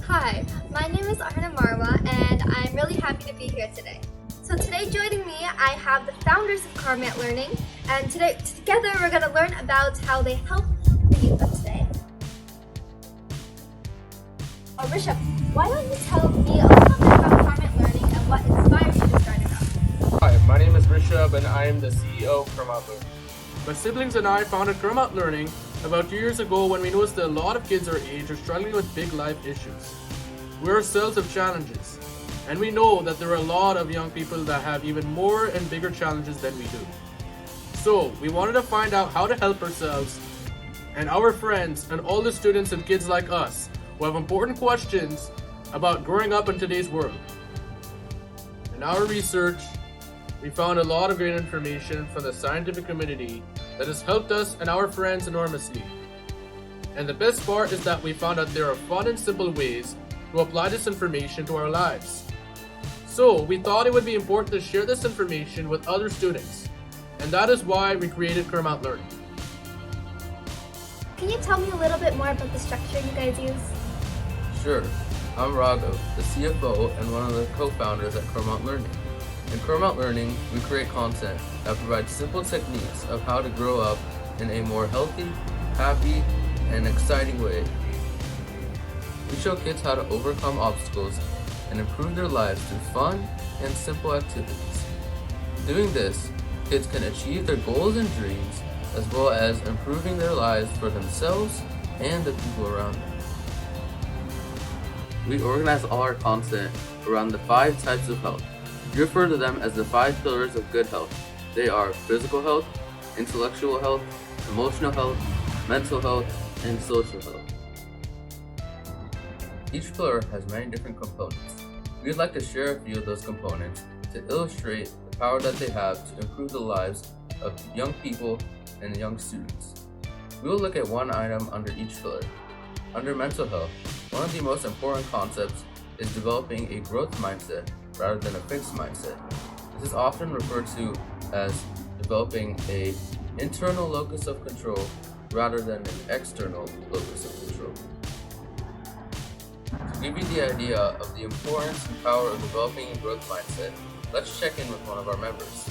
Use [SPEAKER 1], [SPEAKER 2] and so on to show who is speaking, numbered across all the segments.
[SPEAKER 1] Hi, my name is Arna Marwa and I'm really happy to be here today. So today joining me, I have the founders of KARMANT Learning, and together we're going to learn about how they help the youth of today. Rishabh, why don't you tell me a little bit about KARMANT Learning and what inspired you to start it up?
[SPEAKER 2] Hi, my name is Rishabh and I am the CEO of KARMANT Learning. My siblings and I founded KARMANT Learning about 2 years ago when we noticed that a lot of kids our age are struggling with big life issues. We ourselves have challenges, and we know that there are a lot of young people that have even more and bigger challenges than we do. So we wanted to find out how to help ourselves and our friends and all the students and kids like us who have important questions about growing up in today's world. In our research, we found a lot of great information from the scientific community that has helped us and our friends enormously. And the best part is that we found out there are fun and simple ways to apply this information to our lives. So we thought it would be important to share this information with other students, and that is why we created KARMANT Learning.
[SPEAKER 1] Can you tell me a little bit more about the structure you guys use?
[SPEAKER 3] Sure. I'm Raghav, the CFO and one of the co-founders at KARMANT Learning. In KARMANT Learning, we create content that provides simple techniques of how to grow up in a more healthy, happy, and exciting way. We show kids how to overcome obstacles and improve their lives through fun and simple activities. Doing this, kids can achieve their goals and dreams, as well as improving their lives for themselves and the people around them. We organize all our content around the 5 types of health. We refer to them as the 5 pillars of good health. They are physical health, intellectual health, emotional health, mental health, and social health. Each pillar has many different components. We'd like to share a few of those components to illustrate the power that they have to improve the lives of young people and young students. We will look at one item under each pillar. Under mental health, one of the most important concepts is developing a growth mindset rather than a fixed mindset. This is often referred to as developing an internal locus of control rather than an external locus of control. To give you the idea of the importance and power of developing a growth mindset, let's check in with one of our members.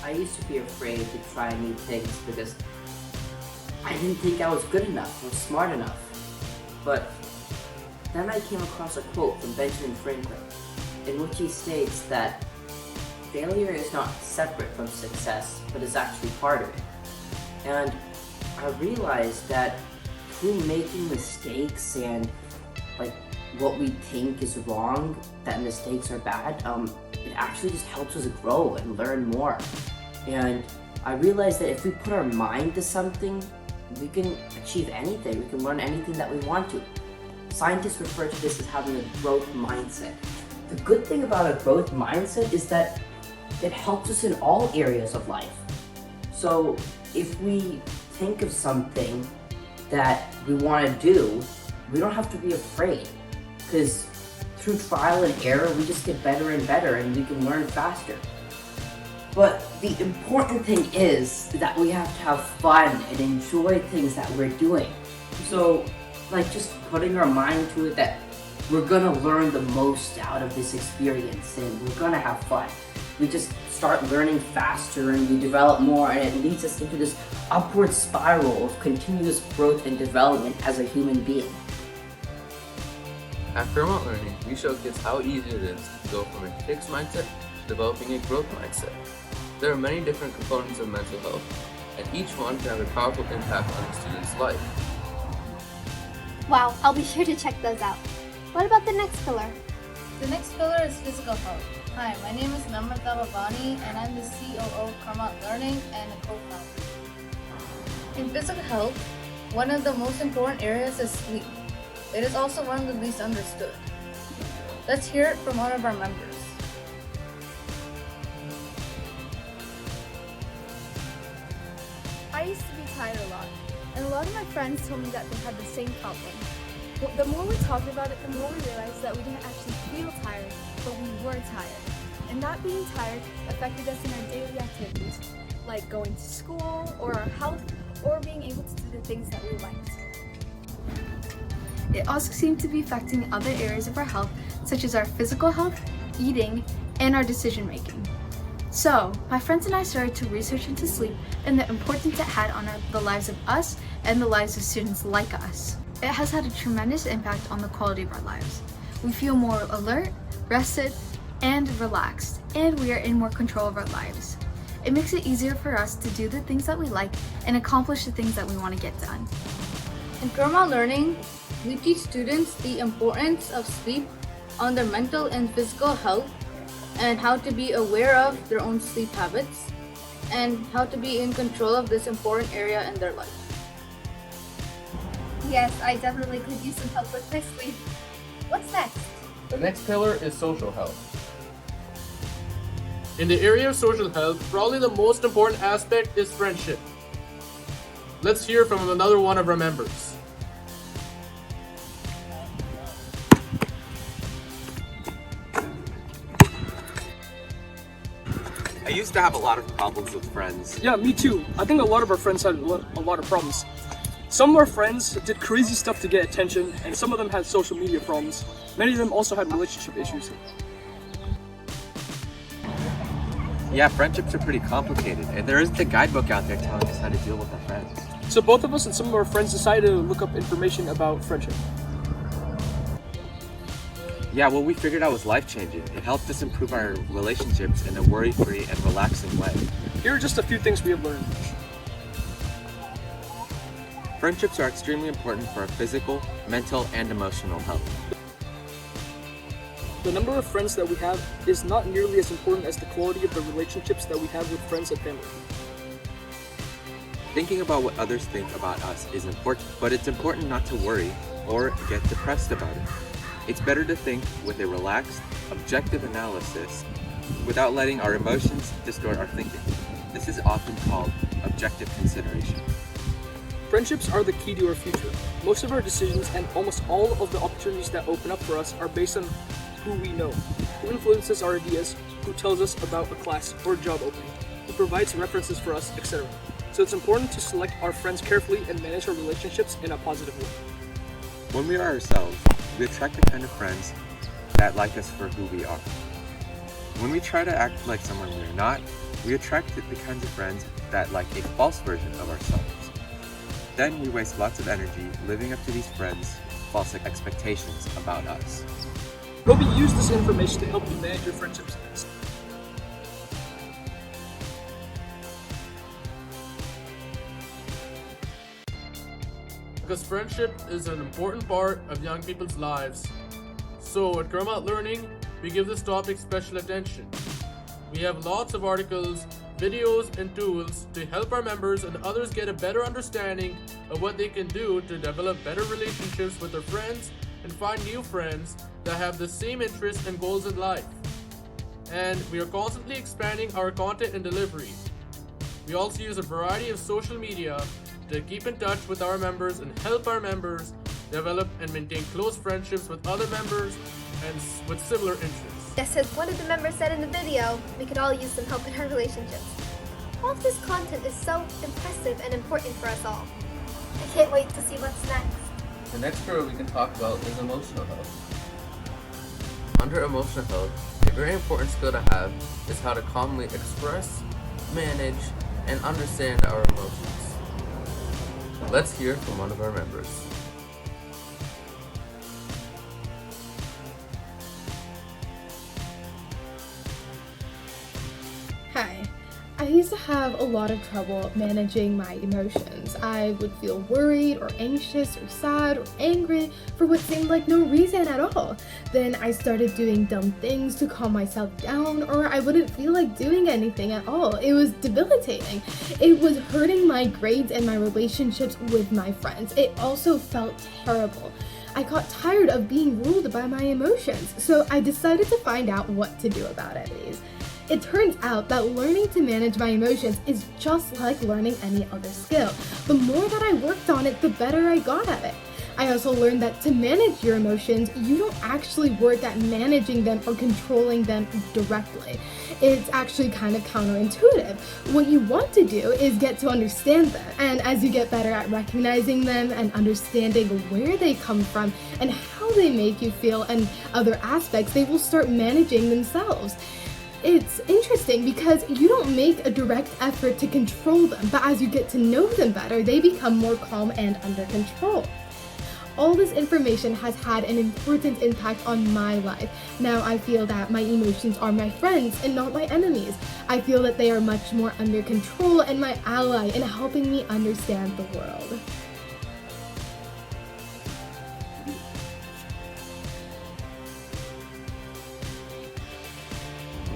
[SPEAKER 4] I used to be afraid to try new things because I didn't think I was good enough or smart enough. But then I came across a quote from Benjamin Franklin, in which he states that failure is not separate from success, but is actually part of it. And I realized that through making mistakes and what we think is wrong, that mistakes are bad, it actually just helps us grow and learn more. And I realized that if we put our mind to something, we can achieve anything. We can learn anything that we want to. Scientists refer to this as having a growth mindset. The good thing about a growth mindset is that it helps us in all areas of life. So if we think of something that we want to do, we don't have to be afraid, because through trial and error, we just get better and better and we can learn faster. But the important thing is that we have to have fun and enjoy things that we're doing. So just putting our mind to it that we're gonna learn the most out of this experience and we're gonna have fun. We just start learning faster and we develop more, and it leads us into this upward spiral of continuous growth and development as a human being.
[SPEAKER 3] At KARMANT Learning, we show kids how easy it is to go from a fixed mindset to developing a growth mindset. There are many different components of mental health, and each one can have a powerful impact on the student's life.
[SPEAKER 1] Wow, I'll be sure to check those out. What about the next pillar?
[SPEAKER 5] The next pillar is physical health. Hi, my name is Namrata Bhavani and I'm the COO of KARMANT Learning and a co-founder. In physical health, one of the most important areas is sleep. It is also one of the least understood. Let's hear it from one of our members.
[SPEAKER 6] I used to be tired a lot, and a lot of my friends told me that they had the same problem. The more we talked about it, the more we realized that we didn't actually feel tired, but we were tired. and that being tired affected us in our daily activities, like going to school, or our health, or being able to do the things that we liked. It also seemed to be affecting other areas of our health, such as our physical health, eating, and our decision making. So, my friends and I started to research into sleep and the importance it had on the lives of us and the lives of students like us. It has had a tremendous impact on the quality of our lives. We feel more alert, rested, and relaxed, and we are in more control of our lives. It makes it easier for us to do the things that we like and accomplish the things that we want to get done.
[SPEAKER 5] In KARMANT Learning, we teach students the importance of sleep on their mental and physical health, and how to be aware of their own sleep habits, and how to be in control of this important area in their life.
[SPEAKER 1] Yes, I definitely could use some help with my sleep. What's next?
[SPEAKER 2] The next pillar is social health. In the area of social health, probably the most important aspect is friendship. Let's hear from another one of our members.
[SPEAKER 7] I used to have a lot of problems with friends.
[SPEAKER 8] Yeah, me too. I think a lot of our friends had a lot of problems. Some of our friends did crazy stuff to get attention, and some of them had social media problems. Many of them also had relationship issues.
[SPEAKER 7] Yeah, friendships are pretty complicated, and there isn't a guidebook out there telling us how to deal with our friends.
[SPEAKER 8] So both of us and some of our friends decided to look up information about friendship.
[SPEAKER 7] Yeah, what we figured out was life-changing. It helped us improve our relationships in a worry-free and relaxing way.
[SPEAKER 8] Here are just a few things we have learned.
[SPEAKER 7] Friendships are extremely important for our physical, mental, and emotional health.
[SPEAKER 8] The number of friends that we have is not nearly as important as the quality of the relationships that we have with friends and family.
[SPEAKER 7] Thinking about what others think about us is important, but it's important not to worry or get depressed about it. It's better to think with a relaxed, objective analysis without letting our emotions distort our thinking. This is often called objective consideration.
[SPEAKER 8] Friendships are the key to our future. Most of our decisions and almost all of the opportunities that open up for us are based on who we know, who influences our ideas, who tells us about a class or job opening, who provides references for us, etc. So it's important to select our friends carefully and manage our relationships in a positive way.
[SPEAKER 7] When we are ourselves, we attract the kind of friends that like us for who we are. When we try to act like someone we are not, we attract the kinds of friends that like a false version of ourselves. Then we waste lots of energy living up to these friends' false expectations about us.
[SPEAKER 8] Hope you use this information to help you manage your friendships best.
[SPEAKER 2] Because friendship is an important part of young people's lives. So at KARMANT Learning, we give this topic special attention. We have lots of articles, videos, and tools to help our members and others get a better understanding of what they can do to develop better relationships with their friends and find new friends that have the same interests and goals in life. And we are constantly expanding our content and delivery. We also use a variety of social media to keep in touch with our members and help our members develop and maintain close friendships with other members and with similar interests.
[SPEAKER 1] Yes, as one of the members said in the video, we could all use some help in our relationships. All of this content is so impressive and important for us all. I can't wait to see what's next.
[SPEAKER 3] The next pillar we can talk about is emotional health. Under emotional health, a very important skill to have is how to calmly express, manage, and understand our emotions. Let's hear from one of our members.
[SPEAKER 9] Hi. I used to have a lot of trouble managing my emotions. I would feel worried or anxious or sad or angry for what seemed like no reason at all. Then I started doing dumb things to calm myself down, or I wouldn't feel like doing anything at all. It was debilitating. It was hurting my grades and my relationships with my friends. It also felt terrible. I got tired of being ruled by my emotions, so I decided to find out what to do about it. It turns out that learning to manage my emotions is just like learning any other skill. The more that I worked on it, the better I got at it. I also learned that to manage your emotions, you don't actually work at managing them or controlling them directly. It's actually kind of counterintuitive. What you want to do is get to understand them, and as you get better at recognizing them and understanding where they come from and how they make you feel and other aspects, they will start managing themselves. It's interesting because you don't make a direct effort to control them, but as you get to know them better, they become more calm and under control. All this information has had an important impact on my life. Now I feel that my emotions are my friends and not my enemies. I feel that they are much more under control and my ally in helping me understand the world.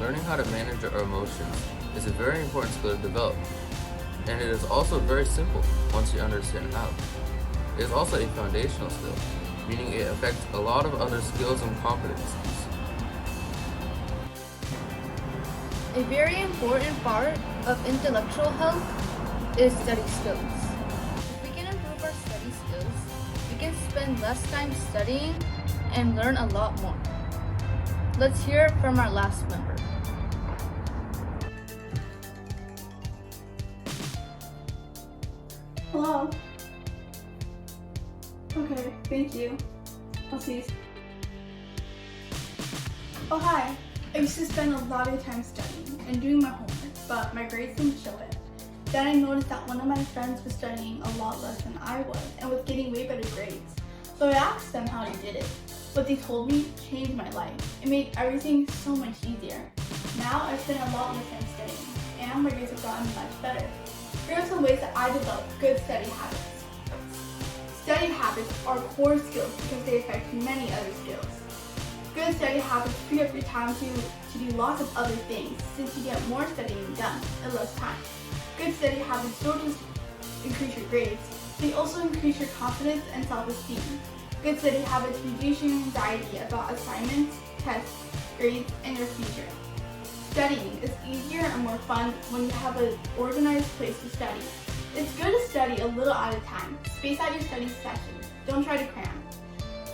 [SPEAKER 3] Learning how to manage our emotions is a very important skill to develop, and it is also very simple once you understand how. It is also a foundational skill, meaning it affects a lot of other skills and competencies.
[SPEAKER 5] A very important part of intellectual health is study skills. If we can improve our study skills, we can spend less time studying and learn a lot more. Let's hear from our last member.
[SPEAKER 10] Hello. Okay, thank you. I'll see you. Oh, hi. I used to spend a lot of time studying and doing my homework, but my grades didn't show it. Then I noticed that one of my friends was studying a lot less than I was and was getting way better grades. So I asked them how they did it. What they told me changed my life. It made everything so much easier. Now I spend a lot less time studying, and my grades have gotten much better. Here are some ways that I developed good study habits. Study habits are core skills because they affect many other skills. Good study habits free up your time to do lots of other things since you get more studying done in less time. Good study habits don't just increase your grades, they also increase your confidence and self-esteem. Good study habits reduce your anxiety about assignments, tests, grades, and your future. Studying is easier and more fun when you have an organized place to study. It's good to study a little at a time. Space out your study sessions. Don't try to cram.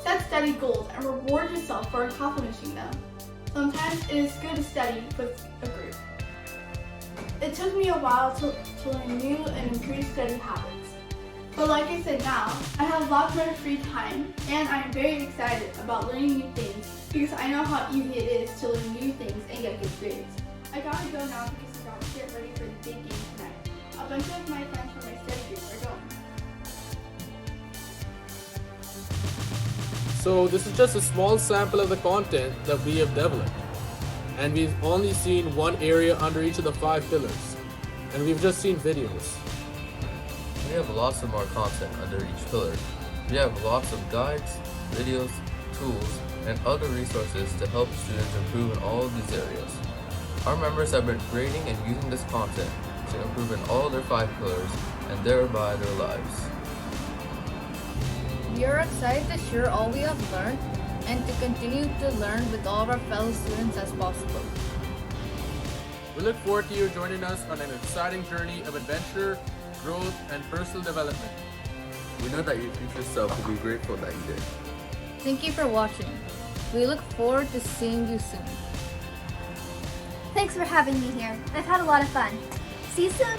[SPEAKER 10] Set study goals and reward yourself for accomplishing them. Sometimes it is good to study with a group. It took me a while to learn new and improved study habits. But like I said now, I have lots more free time and I'm very excited about learning new things because I know how easy it is to learn new things and get good grades. I gotta go now because I gotta get ready for the big game tonight. A bunch of my friends from my study group are going.
[SPEAKER 2] So this is just a small sample of the content that we have developed. And we've only seen one area under each of the 5 pillars. And we've just seen videos.
[SPEAKER 3] We have lots of more content under each pillar. We have lots of guides, videos, tools, and other resources to help students improve in all of these areas. Our members have been creating and using this content to improve in all their 5 pillars and thereby their lives.
[SPEAKER 5] We are excited to share all we have learned and to continue to learn with all of our fellow students as possible.
[SPEAKER 2] We look forward to you joining us on an exciting journey of adventure, growth, and personal development.
[SPEAKER 3] We know that your future self will be grateful that you did.
[SPEAKER 5] Thank you for watching. We look forward to seeing you soon.
[SPEAKER 1] Thanks for having me here. I've had a lot of fun. See you soon!